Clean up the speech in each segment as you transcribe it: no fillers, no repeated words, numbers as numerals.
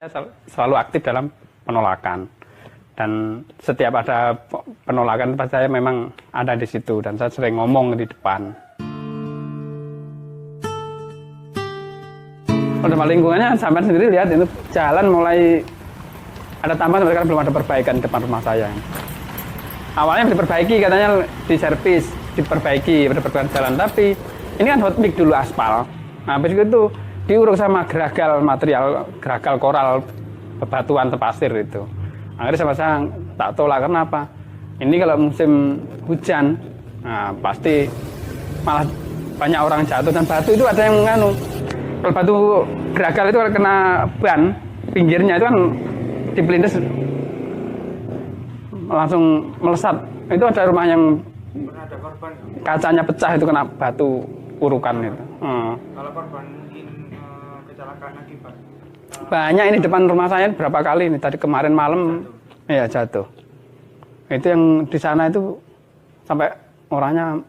Saya selalu aktif dalam penolakan, dan setiap ada penolakan saya memang ada di situ, dan saya sering ngomong di depan. Udah lingkungannya sampai sendiri lihat itu jalan mulai ada tambahan, mereka belum ada perbaikan depan rumah saya. Awalnya diperbaiki, katanya diservis, diperbaiki, ada perbaikan jalan, tapi ini kan hot mix dulu aspal. Nah, habis itu diuruk sama geragal material, geragal koral, bebatuan pasir itu. Akhirnya saya tak tolak, karena apa? Ini kalau musim hujan, nah, pasti malah banyak orang jatuh, dan batu itu ada yang nganu. Kalau batu geragal itu kena ban, pinggirnya itu kan dipelindes langsung melesat. Itu ada rumah yang ada korban, kacanya pecah, itu kena batu urukan itu. Kalau korban mungkin kecelakaan akibat banyak ini depan rumah saya berapa kali ini. Tadi kemarin malam ya jatuh. Itu yang di sana itu sampai orangnya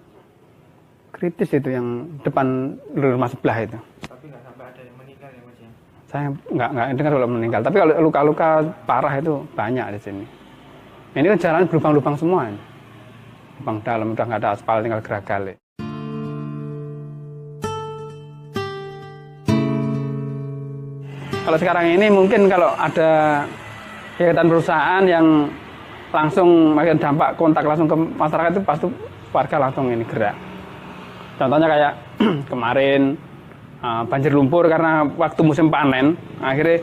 kritis, itu yang depan rumah sebelah itu. Tapi nggak sampai ada yang meninggal ya Mas ya? Saya nggak dengar kalau meninggal, tapi kalau luka-luka parah itu banyak di sini. Ini kan jalan berlubang-lubang semua ini. Lubang dalam, udah nggak ada aspal, tinggal geragal. Kalau sekarang ini mungkin kalau ada kegiatan perusahaan yang langsung makin dampak kontak langsung ke masyarakat, itu pasti warga langsung ini gerak. Contohnya kayak kemarin banjir lumpur karena waktu musim panen, akhirnya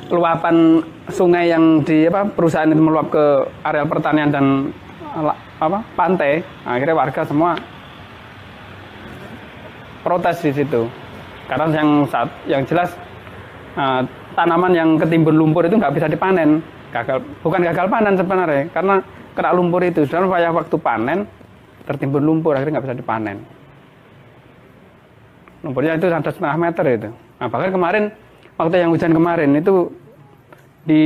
luapan sungai yang di perusahaan itu meluap ke areal pertanian dan pantai, akhirnya warga semua protes di situ. Karena yang jelas tanaman yang ketimbun lumpur itu nggak bisa dipanen. Bukan gagal panen sebenarnya, karena kena lumpur itu. Sedangkan pada waktu panen tertimbun lumpur, akhirnya nggak bisa dipanen. Lumpurnya itu ada 1,5 meter itu. Nah, bahkan kemarin waktu yang hujan kemarin itu di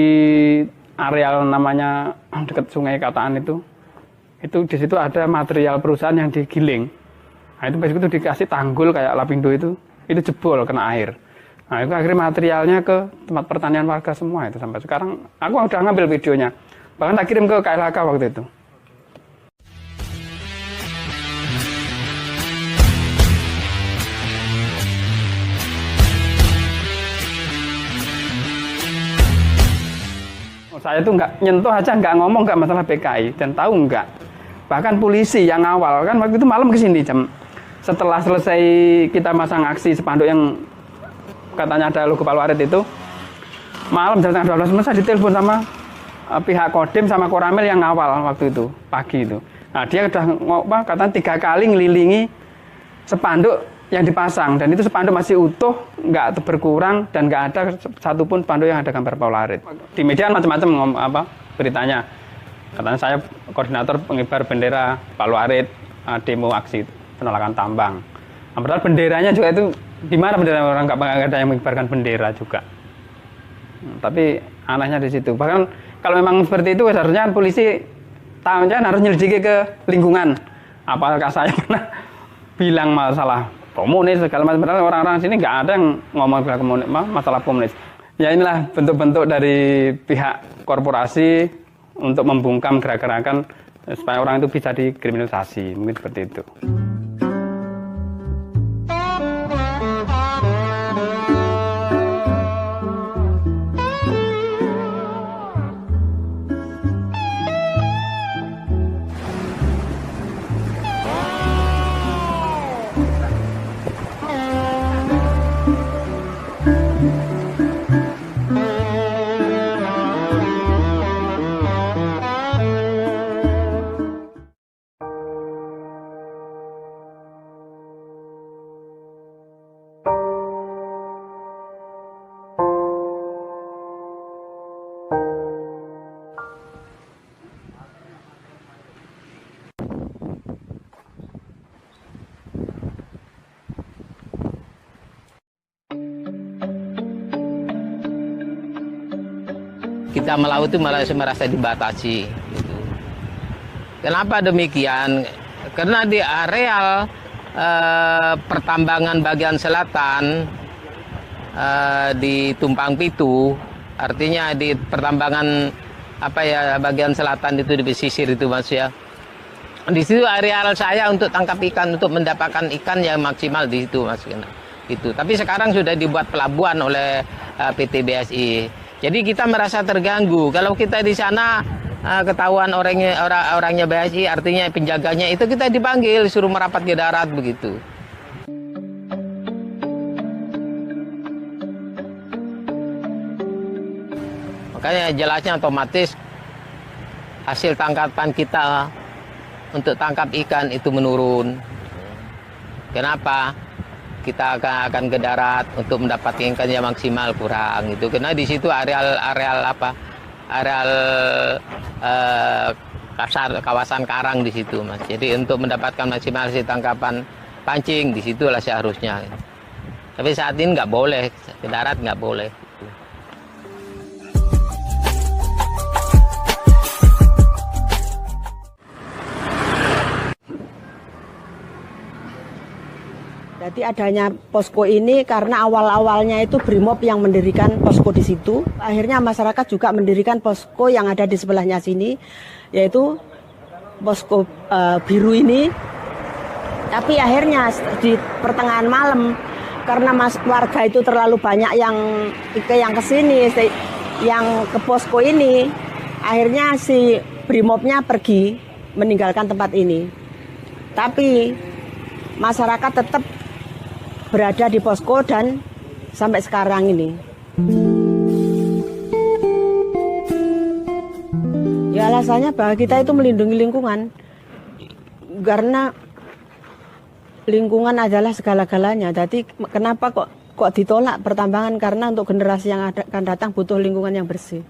areal namanya dekat Sungai Kataan itu di situ ada material perusahaan yang digiling. Nah, itu begitu dikasih tanggul kayak Lapindo itu jebol kena air. Nah, itu akhirnya materialnya ke tempat pertanian warga semua itu. Sampai sekarang aku udah ngambil videonya, bahkan tak kirim ke KLHK waktu itu. Saya tuh nggak nyentuh aja, nggak ngomong, nggak masalah PKI, dan tahu nggak. Bahkan polisi yang awal kan waktu itu malam kesini setelah selesai kita masang aksi spanduk yang katanya ada logo Palu Arit itu, malam jam 11 saya ditelepon sama pihak Kodim sama Koramil yang awal waktu itu pagi itu. Nah, dia udah katanya 3 kali ngelilingi spanduk yang dipasang, dan itu spanduk masih utuh, nggak berkurang, dan nggak ada satupun spanduk yang ada gambar Palu Arit. Di media macam-macam beritanya, katanya saya koordinator pengibar bendera Palu Arit demo aksi penolakan tambang. Nah, padahal benderanya juga itu di mana bendera, orang nggak ada yang mengibarkan bendera juga. Tapi anehnya di situ. Bahkan kalau memang seperti itu seharusnya polisi tahunya harus nyelidiki ke lingkungan. Apakah saya pernah bilang masalah komunis segala macam, padahal orang-orang sini nggak ada yang ngomong masalah komunis. Ya inilah bentuk-bentuk dari pihak korporasi untuk membungkam gerakan-gerakan supaya orang itu bisa dikriminalisasi, mungkin seperti itu. Kita melaut itu malah merasa dibatasi. Gitu. Kenapa demikian? Karena di areal pertambangan bagian selatan di Tumpang Pitu artinya di pertambangan apa ya bagian selatan itu di pesisir itu Mas ya. Di situ areal saya untuk tangkap ikan, untuk mendapatkan ikan yang maksimal di situ Mas. Itu. Tapi sekarang sudah dibuat pelabuhan oleh PT BSI. Jadi kita merasa terganggu. Kalau kita di sana ketahuan orangnya BSI, artinya penjaganya itu kita dipanggil, suruh merapat ke darat begitu. Makanya jelasnya otomatis hasil tangkapan kita untuk tangkap ikan itu menurun. Kenapa? Kita akan ke darat untuk mendapatkan ikan yang maksimal kurang itu. Karena di situ areal kawasan karang di situ Mas. Jadi untuk mendapatkan maksimal hasil tangkapan pancing di situlah seharusnya. Tapi saat ini nggak boleh ke darat, nggak boleh. Jadi adanya posko ini karena awal-awalnya itu Brimob yang mendirikan posko di situ. Akhirnya masyarakat juga mendirikan posko yang ada di sebelahnya sini, yaitu posko biru ini. Tapi akhirnya di pertengahan malam, karena warga itu terlalu banyak yang ke sini, yang ke posko ini, akhirnya si Brimobnya pergi meninggalkan tempat ini. Tapi masyarakat tetap berada di posko dan sampai sekarang ini. Ya alasannya bahwa kita itu melindungi lingkungan, karena lingkungan adalah segala-galanya. Jadi kenapa kok ditolak pertambangan? Karena untuk generasi yang akan datang butuh lingkungan yang bersih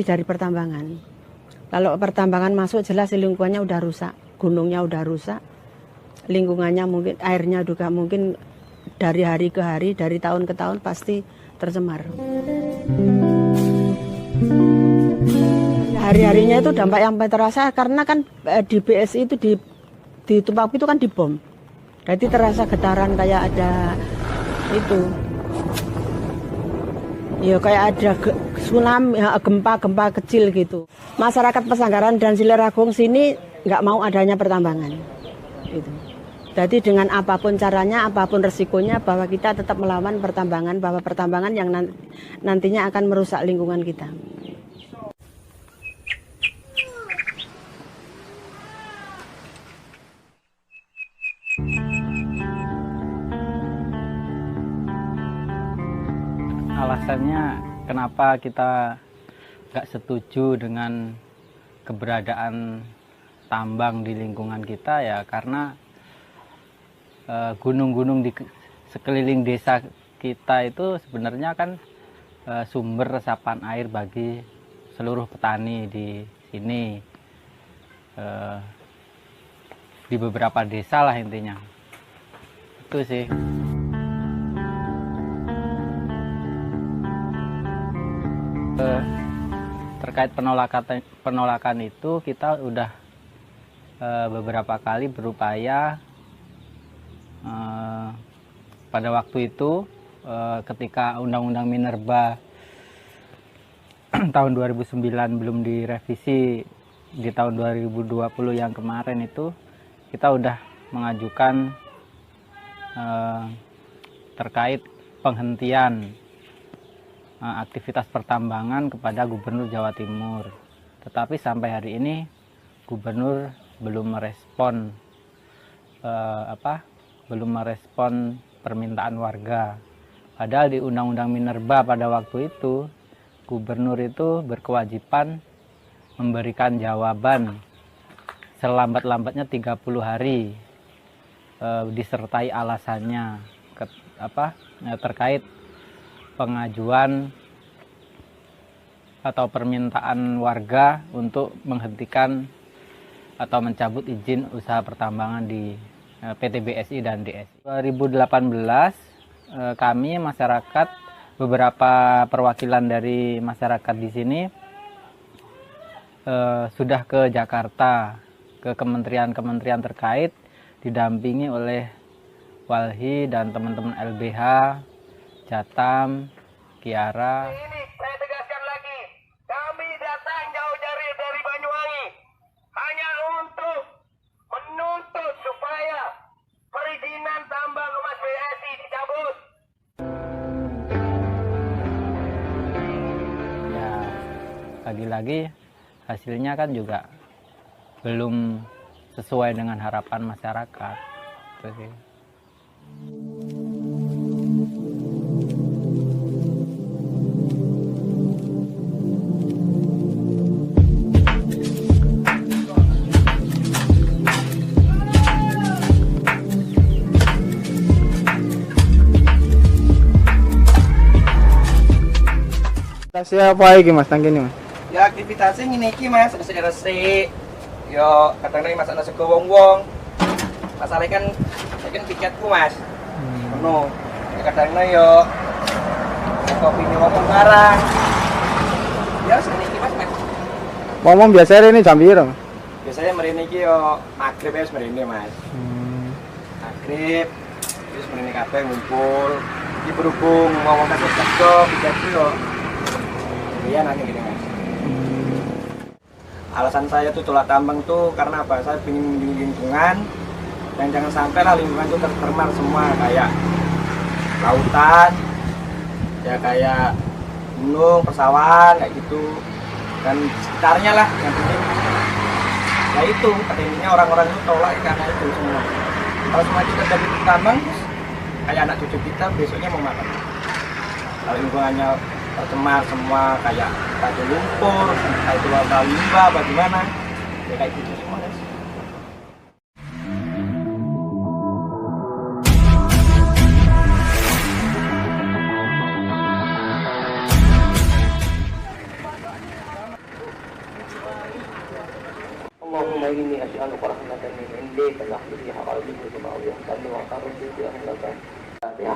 dari pertambangan. Kalau pertambangan masuk jelas lingkungannya udah rusak, gunungnya udah rusak. Lingkungannya mungkin, airnya juga mungkin dari hari ke hari, dari tahun ke tahun pasti tercemar. Hari-harinya itu dampak yang terasa karena kan di BSI itu di Tumpang itu kan dibom. Jadi terasa getaran kayak ada itu. Ya kayak ada tsunami, gempa-gempa kecil gitu. Masyarakat Pesanggaran dan Sileragung sini nggak mau adanya pertambangan. Gitu. Jadi dengan apapun caranya, apapun resikonya, bahwa kita tetap melawan pertambangan, bahwa pertambangan yang nantinya akan merusak lingkungan kita. Alasannya kenapa kita nggak setuju dengan keberadaan tambang di lingkungan kita ya karena gunung-gunung di sekeliling desa kita itu sebenarnya kan sumber resapan air bagi seluruh petani di sini, di beberapa desa lah intinya itu sih. Terkait penolakan itu kita udah beberapa kali berupaya. Pada waktu itu ketika Undang-Undang Minerba tahun 2009 belum direvisi di tahun 2020 yang kemarin itu kita udah mengajukan terkait penghentian aktivitas pertambangan kepada Gubernur Jawa Timur. Tetapi sampai hari ini Gubernur belum merespon belum merespon permintaan warga. Padahal di Undang-Undang Minerba pada waktu itu Gubernur itu berkewajiban memberikan jawaban selambat-lambatnya 30 hari disertai alasannya terkait pengajuan atau permintaan warga untuk menghentikan atau mencabut izin usaha pertambangan di PT BSI dan DSI. 2018 kami masyarakat, beberapa perwakilan dari masyarakat di sini sudah ke Jakarta, ke kementerian-kementerian terkait, didampingi oleh Walhi dan teman-teman LBH, Jatam, Kiara. Ini saya tegaskan lagi, kami datang jauh dari Banyuwangi hanya untuk menuntut supaya perizinan tambang emas BSI dicabut. Ya, lagi-lagi hasilnya kan juga belum sesuai dengan harapan masyarakat. Itu sih. Siapa lagi mas tangki ini mas? Ya aktivitasnya ngene iki Mas, resik-resik. Yo kadang-kadang masak nasi wong-wong. Masalahnya kan piketku Mas. Ngono. Ya kadang-kadang yo kopi wong barang. Ya ngene iki Mas. Ngomong biasanya ini jam piro? Biasanya mrene iki yo magrib wis mrene Mas. Magrib terus mrene kabeh ngumpul. Iki berhubung mau masuk kerja piketku yo. Iya nanti gini Mas. Alasan saya tuh tolak tambang tuh karena apa? Saya ingin melindungi lingkungan dan jangan sampai lah lingkungan itu tercemar semua kayak lautan, ya kayak gunung, persawahan kayak gitu dan sekitarnya lah yang penting. Ya itu intinya orang-orang itu tolak karena itu semua. Kalau semua kita jadi tambang, kayak anak cucu kita besoknya mau makan. Kalau lingkungannya tercemar semua kayak batu lumpur, kayak itu limbah, bagaimana? Ya kayak gitu semua guys. Allahumma inni as'aluka rahmatan min indika tahdi biha qalbi wa yahdi wa qarbi bi ahlaka. Ya.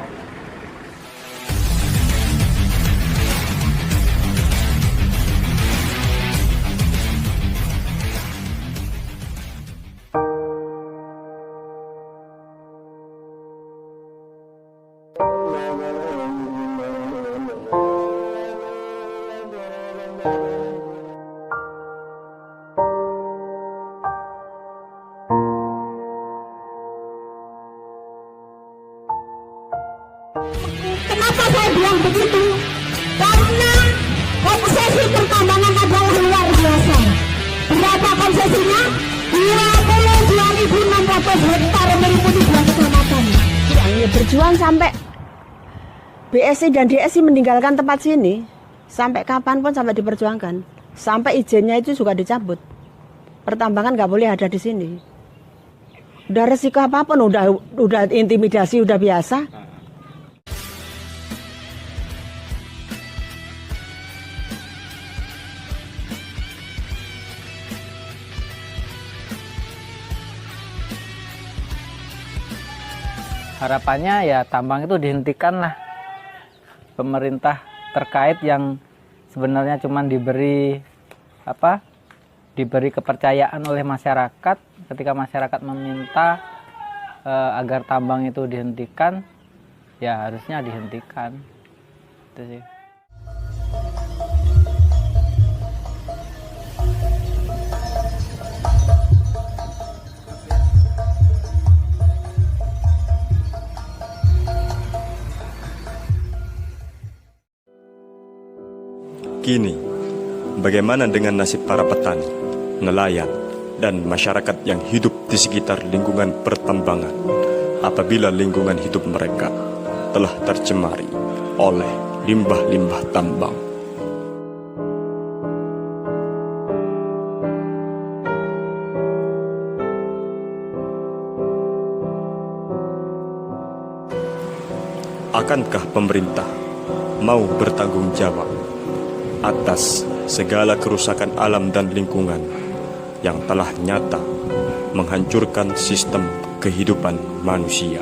Kenapa saya bilang begitu? Karena konsesi pertambangan adalah luar biasa. Berapa konsesinya? 22.600 hektar meliputi 2 kecamatan. Ya, berjuang sampai BSI dan DSI meninggalkan tempat sini. Sampai kapanpun sampai diperjuangkan. Sampai izinnya itu juga dicabut. Pertambangan nggak boleh ada di sini. Udah resiko apapun, udah intimidasi, udah biasa. Harapannya ya tambang itu dihentikan lah. Pemerintah terkait yang sebenarnya cuma diberi kepercayaan oleh masyarakat. Ketika masyarakat meminta agar tambang itu dihentikan, ya harusnya dihentikan. Itu sih. Kini, bagaimana dengan nasib para petani, nelayan, dan masyarakat yang hidup di sekitar lingkungan pertambangan apabila lingkungan hidup mereka telah tercemari oleh limbah-limbah tambang? Akankah pemerintah mau bertanggung jawab atas segala kerusakan alam dan lingkungan yang telah nyata menghancurkan sistem kehidupan manusia?